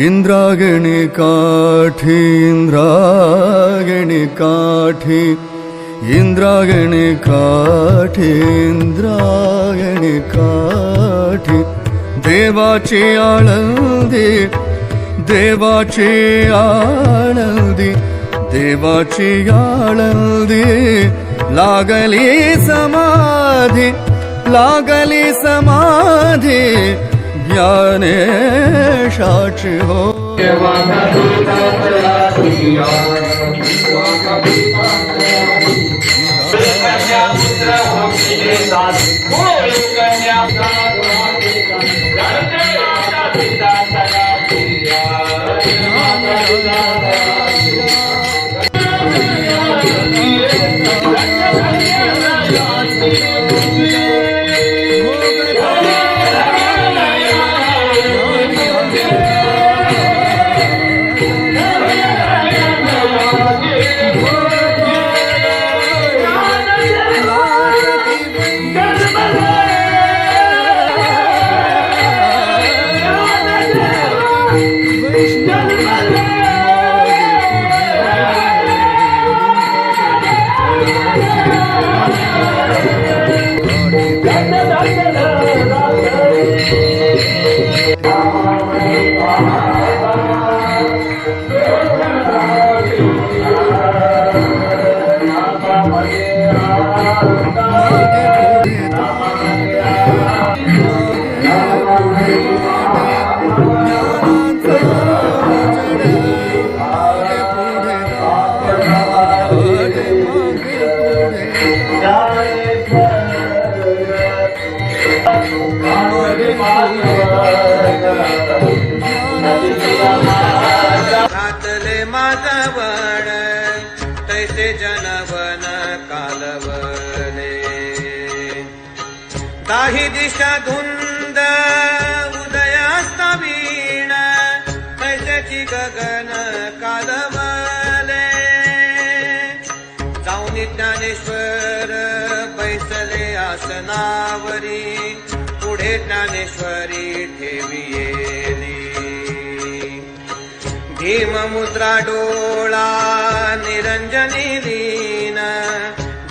इंद्रायणी काठी इंद्रायणी काठी इंद्रायणी काठी इंद्रायणी काठी देवाची आळंदी देवाची आळंदी देवाची आळंदी लागली समाधी ज्ञानेशाची हो घातले माधवण तैसे जनवन कालवले दाही दिशा धुंद उदयास्तवीण तैसेची गगन कालवले जाऊन ज्ञानेश्वर बैसले आसनावरी पुढे ज्ञानेश्वरी ठेवियेली भीममुद्रा डोळा निरंजनी लीन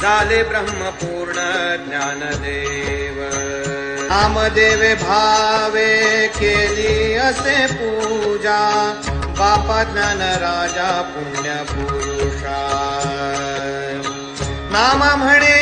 झाले ब्रह्मपूर्ण ज्ञानदेव नामदेवे भावे केली असे पूजा बापा ज्ञान राजा पुण्य पुरुषा नाम म्हणे